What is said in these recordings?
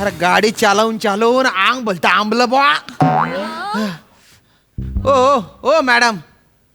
अरे गाडी चालवून आंग बोलता आंबलं बॉ. ओ मॅडम,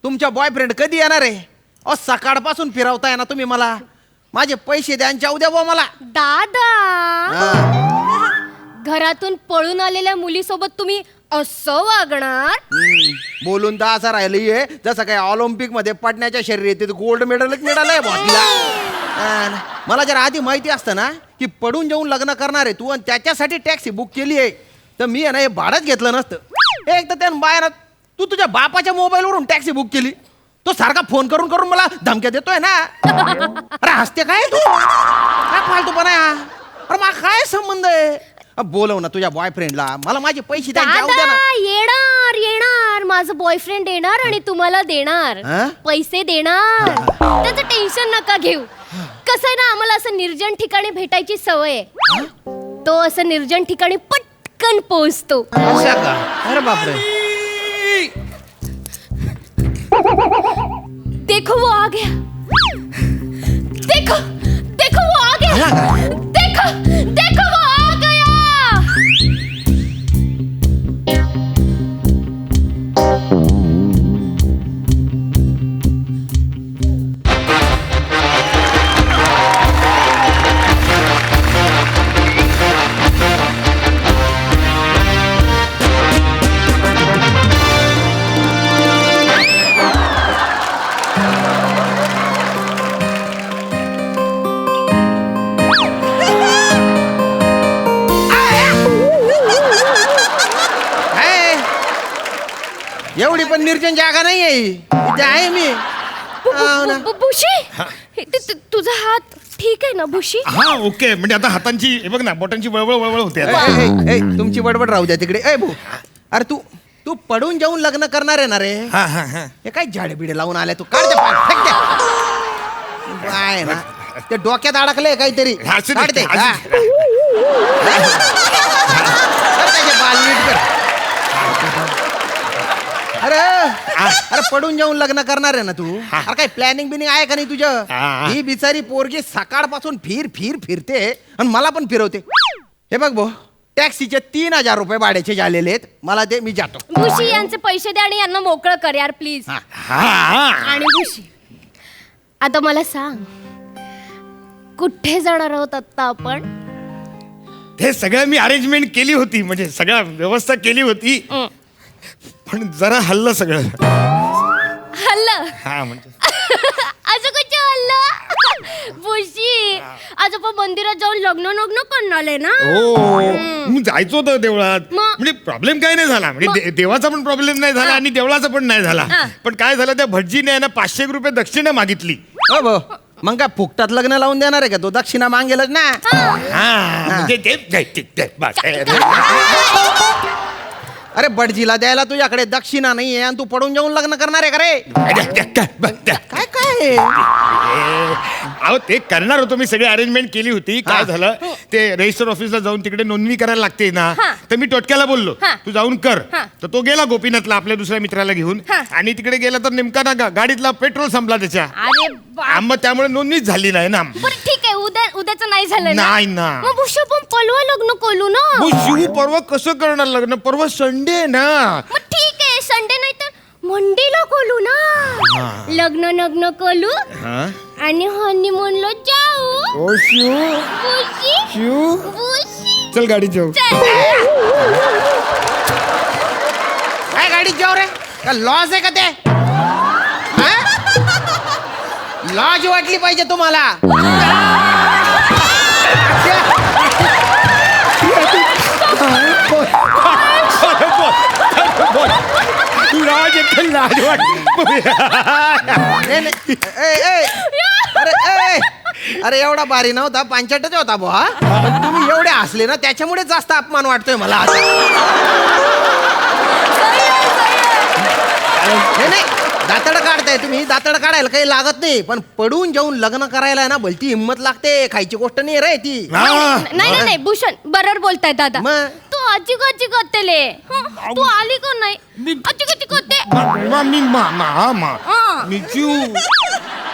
तुमच्या बॉयफ्रेंड कधी येणार आहे? सकाळपासून फिरवताय ना तुम्ही मला. माझे पैसे द्या आणि जाऊ द्या बॉ मला. दादा, घरातून पळून आलेल्या मुलीसोबत तुम्ही असं वागणार? बोलून तर असं राहिलंय जसं काय ऑलिम्पिक मध्ये पडण्याच्या शर्यतीत गोल्ड मेडलच मिळालंय बॉटीला. मला जर आधी माहिती असतं ना की पडून जाऊन लग्न करणार आहे तू आणि त्याच्यासाठी टॅक्सी बुक केली आहे तर मी आहे ना हे भाडंच घेतलं नसतं. एक तर त्या बाहेर तू तुझ्या बापाच्या मोबाईलवरून टॅक्सी बुक केली. तो सारखा फोन करून करून मला धमक्या देतोय ना. अरे हसते काय तू? काय फालतूपणा आहे? अरे मला काय संबंध आहे? बोलव ना तुझ्या बॉयफ्रेंडला. मला माझे पैसे द्या जाऊ द्या ना. येणार माझं बॉयफ्रेंड येणार आणि तुम्हाला देणार पैसे देणार. त्याचं टेन्शन नका घेऊ. कसं आहे ना, आम्हाला असं निर्जन ठिकाणी भेटायची सवय आहे. तो असं निर्जन ठिकाणी पटकन पोहोचतो. अरे बापरे. देखो वो आ गया. देखो देखो वो आ गया. देखो देखो वो आ गया. एवढी पण निर्जन जागा नाही आहे इथे आहे मी. बुशी, तुझा हात ठीक आहे ना बुशी? हा ओके. म्हणजे आता हातांची हे बघ ना, बोटांची वळवळ वळवळ होते आता. तुमची बडबड राहू द्या तिकडे. भाऊ, अरे तू पडून जाऊन लग्न करणार आहे ना रे? हे काय झाडे बिडे लावून आले तू? काढ काय ना ते डोक्यात अडकले काहीतरी. काढ दे. बाल नीट कर. अरे पडून जाऊन लग्न करणार आहे ना तू? अरे काय प्लॅनिंग बिनिंग आहे का नाही तुझं? ही बिचारी पोरगी सकाळपासून फिरते आणि मला पण फिरवते. हे बघ भाऊ, टॅक्सीचे 3,000 रुपये भाड्याचे झालेले आहेत. मला ते मी जातो. बुशी, यांचे पैसे द्या आणि यांना मोकळं कर यार प्लीज. आणि बुशी, आता मला सांग, कुठे जाणार आहोत आता आपण? हे सगळं मी अरेंजमेंट केली होती, म्हणजे सगळं व्यवस्था केली होती, पण जरा हल्लं सगळं. हल्लं? हा म्हणजे असं कधी हल्लं? बुशी, आज आपण मंदिरात जाऊन लग्न करणार आहे ना? हो, मी जायचो होतो देवळात. मग? म्हणजे प्रॉब्लेम काय नाही झाला, म्हणजे देवाचा पण प्रॉब्लेम नाही झाला आणि देवळाचा पण नाही झाला. पण काय झालं, त्या भटजीने ना 500 रुपये दक्षिणा मागितली. हो भाऊ, मग काय फुकटात लग्न लावून देणार आहे का? तो दक्षिणा मागेलच ना. अरे बडजीला द्यायला तुझ्याकडे दक्षिणा नाहीये आणि तू पडून जाऊन लग्न करणार आहे का रे? काय काय अहो ते करणार होतो मी, सगळी अरेंजमेंट केली होती. काय झालं, ते रजिस्टर ऑफिसला जाऊन तिकडे नोंदणी करायला लागते ना, तर मी टोटक्याला बोललो तू जाऊन कर. तर तो गेला गोपीनाथला आपल्या दुसऱ्या मित्राला घेऊन, आणि तिकडे गेला तर नेमका ना गाडीतला पेट्रोल संपला त्याच्या. मग त्यामुळे नोंदणीच झाली नाही ना. ठीक आहे, उद्याचं नाही झालं नाही ना. मग बुशी, पण परवा लग्न करू ना. शिव परवा कसं करणार लग्न? परवा संडे ना. मग ठीक आहे, संडे नाही तर मंडेला करू ना. लग्न करू आणि हनीमूनला जाऊ. ओ शिव, बुशी, शिव बुशी, चल गाडी जाऊ. काय गाडीत जाऊ रे? का लॉज आहे का ते? लॉज वाटली पाहिजे तुम्हाला. लाज अरे एवढा भारी नव्हता, 65 होता बुवा. पण तुम्ही एवढे हसले ना, त्याच्यामुळे जास्त अपमान वाटतोय मला. नाही, दातड काढताय तुम्ही. दातड काढायला काही लागत नाही, पण पडून जाऊन लग्न करायला ना भलती हिंमत लागते. खायची गोष्ट नाही रे ती. नाही भूषण, बरोबर बोलताय दादा. तू आजी करतेले, तू आली का नाही? आजी करते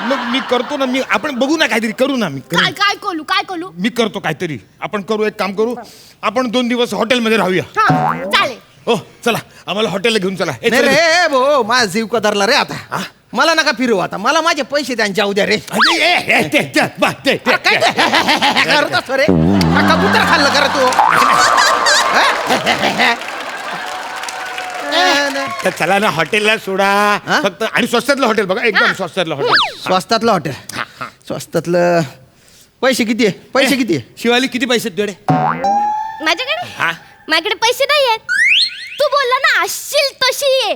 मग मी करतो ना. आपण बघू ना, काहीतरी करू ना. मी काय काय करू मी करतो काहीतरी. आपण करू, एक काम करू, आपण 2 दिवस हॉटेलमध्ये राहूया. हा चालेल. हो चला, आम्हाला हॉटेलला घेऊन चला. ए, नाही चल. रे भो, माझा जीव कदरला रे आता. मला नका फिरवू आता, मला माझे पैसे त्यांच्या उद्या रे. अरे, अरे, काय ते? करत असतो रे हा, कबूतर खाल्लं करा तू. तर चला ना, हॉटेलला सोडा हा? फक्त. आणि स्वस्तातलं हॉटेल बघा, एकदम स्वस्तातलं हॉटेल. स्वस्तातलं हॉटेल. स्वस्तातलं पैसे किती आहे? पैसे किती आहे? शिवाली किती पैसे तुझ्याकडे? माझ्याकडे हा? माझ्याकडे पैसे नाही आहेत. तू बोलला ना असशील तशी आहे.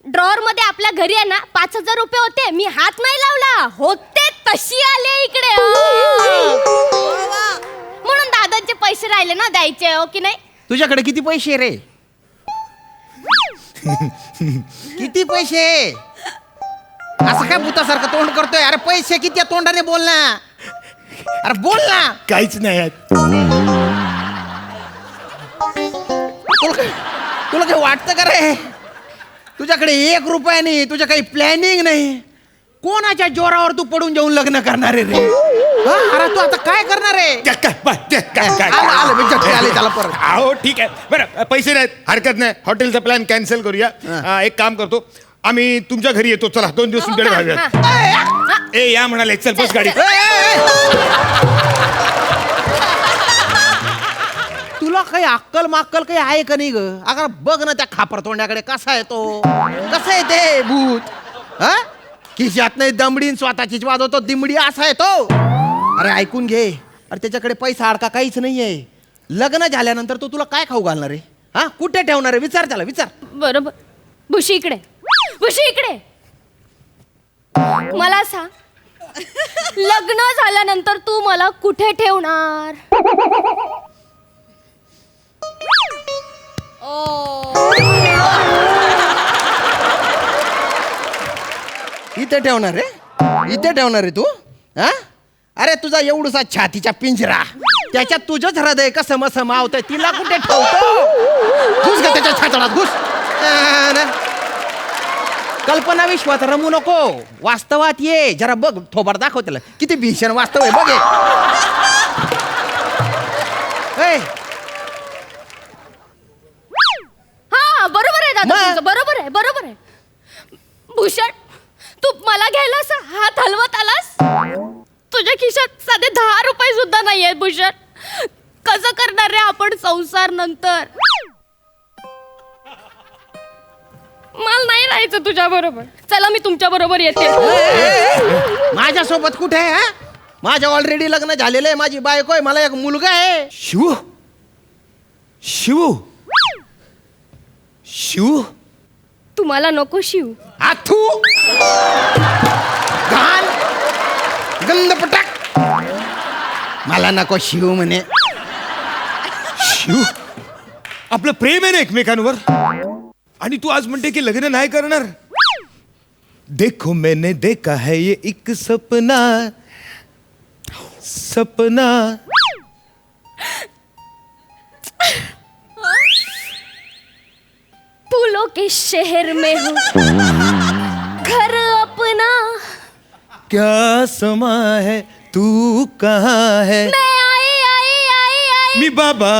ड्रॉवर मध्ये आपल्या घरी आहे ना 5,000 रुपये होते. मी हात नाही लावला, होते तशी आले इकडे. म्हणून दादांचे पैसे राहिले ना द्यायचे, हो की नाही? तुझ्याकडे किती पैसे आहे रे? किती पैसे? असं काय भूतासारखं तोंड करतोय? अरे पैसे किती आहे? तोंडाने बोल ना. अरे बोल ना. काहीच नाही आहेत. तुला काही वाटतं का रे? तुझ्याकडे 1 रुपया नाही, तुझ्या काही प्लॅनिंग नाही. कोणाच्या जोरावर तू पडून जाऊन लग्न करणार आहे रे? हा? अरे तू आता काय करणार आहे? आलं मी झटके आले त्याला परत. हो ठीक आहे, बरं पैसे नाहीत, हरकत नाही. हॉटेलचा प्लॅन कॅन्सल करूया. एक काम करतो, आम्ही तुमच्या घरी येतो. चला 2 दिवस तुमच्याकडे राहूया. हा. ए या म्हणाले, चल बस गाडी. तुला काही अक्कल माक्कल काही आहे का नाही ग? अगर बघ ना त्या खापर तोंड्याकडे, कसा आहे तो, कसा आहे ते भूत. हा, खिशात नाही दमडीन, स्वतःचीच वाजवतो दिमडी, असा आहे तो. अरे ऐकून घे, अरे त्याच्याकडे पैसा अडका काहीच नाहीये. लग्न झाल्यानंतर तो तुला काय खाऊ घालणार आहे? हा, कुठे ठेवणार आहे? विचार त्याला, विचार. बरोबर. भुशी इकडे, भुशी इकडे. मला सांग, लग्न झाल्यानंतर तू मला कुठे ठेवणार? इथे ठेवणार रे? इथे ठेवणार रे तू? हा, अरे तुझा एवढूसा छातीचा पिंजरा, त्याच्यात तुझंच हृदय कसं मस मावतंय, तिला कुठे ठेवतो? घुस ग त्याच्या छातडात, घुस. कल्पना विश्वात रमू नको, वास्तवात ये. जरा बघ, थोबाड दाखव त्याला, किती भीषण वास्तव आहे बघ. हा बरोबर आहे दादा, मग? तुमचं बरोबर आहे, बरोबर आहे. भूषण, तू मला घ्यायला असा हात हलवत आलास? तुझ्या खिशात साधे 10 रुपये सुद्धा नाहीये भूषण. कसं करणार रे आपण संसार नंतर? मला नाही राहायचं तुझ्या बरोबर. चला मी तुमच्या बरोबर येते. माझ्यासोबत कुठे आहे? हा? माझ्या ऑलरेडी लग्न झालेलं आहे, माझी बायको आहे, मला एक मुलगा आहे. शिव, शिव, शिव, तुम्हाला नको शिव. आथू घाण गंध पटाक, मला नको शिव म्हणे. शिव, आपलं प्रेम आहे ना एकमेकांवर, आणि तू आज म्हणते की लग्न नाही करणार. देखो मैंने देखा है ये एक सपना, सपना. फूलों के शहर में हूँ, घर अपना. क्या समा है, तू कहाँ है? मैं आई आई आई आई. मी बाबा,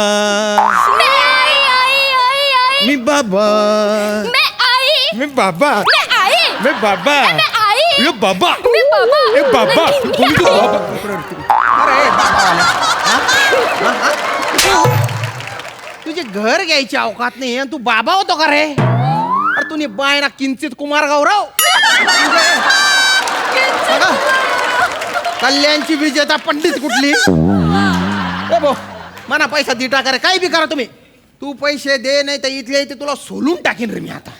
मैं आई आई आई आई. मी बाबा, मैं आई. मी बाबा, मैं आई. मी बाबा, मैं आई. ये बाबा, मी बाबा. ए बाबा, नहीं, कोणी तू आई. बाबा. अरे बाबावाला, हा? हा? हा? तुझे घर घ्यायची अवकात नाही आणि तू बाबा होतो का रे? अरे तुम्ही बाय ना किंचित कुमार गौरव. बघा, कल्याणची विजेता पंडित कुठली? ए भो, मना पैसा दे टाका रे, काही बी करा तुम्ही. तू पैसे दे, नाही तर इथल्या इथे तुला सोलून टाकीन रे मी आता.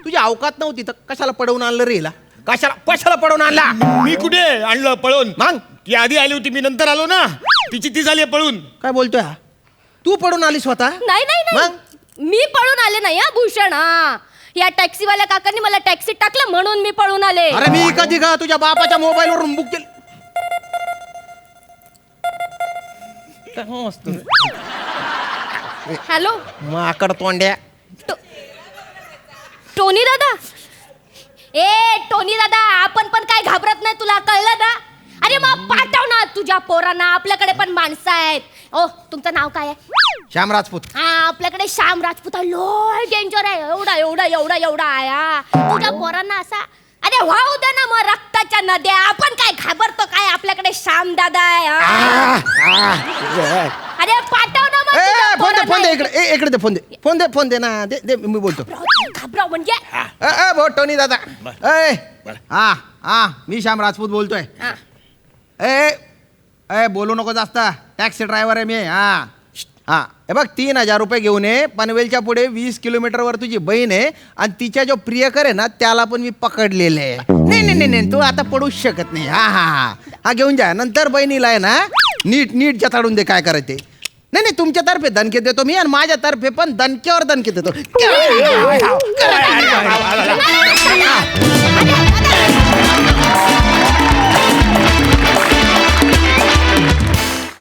तुझी अवकात नव्हती तर कशाला पडवून आणलं रे हिला? कशाला पडवून आणला? मी कुठे आणलं पळून? मग ती आधी आली होती, मी नंतर आलो ना. तिची ती झाली पळून. काय बोलतोय हा? तू पडून आली स्वतः? नाही नाही नाही, मी पळून आले नाही हा भूषण. हा, या टॅक्सीवाल्या काकांनी मला टॅक्सीत टाकलं म्हणून मी पळून आले. अरे मी कधी का तुझ्या बापाच्या मोबाईल वरून बुक केलं? हॅलो माकड तोंड्या. टोनी दादा. ए टोनी दादा, आपण पण काय घाबरत नाही, तुला कळलं ना? अरे मग पाठव ना तुझ्या तुझ्या पोरांना आपल्याकडे पण माणसं आहेत. ओ तुमचं नाव काय आहे? श्याम राजपूत. हा आपल्याकडे श्याम राजपूत आहे, लय डेंजर आहे. एवढा एवढा एवढा एवढा आहे हा. तुझ्या पोरांना असा अरे वाहू दे ना मग रक्ताच्या नद्या. आपण काय घाबरतो काय? आपल्याकडे श्याम दादा आहे हा. अरे पाठव ना मग तुझ्या फोन दे पोरांना. इकडे दे फोन दे ना दे मी बोलतो. घाबराव म्हणजे भाऊ टोनी दादा. बरं. हा मी श्याम राजपूत बोलतोय. हा. ए बोलू नको जास्त. टॅक्सी ड्रायव्हर आहे मी. हा हे बघ 3,000 रुपये घेऊन ये. पनवेलच्या पुढे 20 किलोमीटरवर तुझी बहीण आहे आणि तिच्या जो प्रियकर आहे ना त्याला पण मी पकडलेलं आहे. नाही तू आता पडूच शकत नाही. हा घेऊन जा. नंतर बहिणीला आहे ना नीट जताडून दे काय करायचे. नाही तुमच्यातर्फे दणके देतो मी आणि माझ्यातर्फे पण दणक्यावर दणके देतो. अरे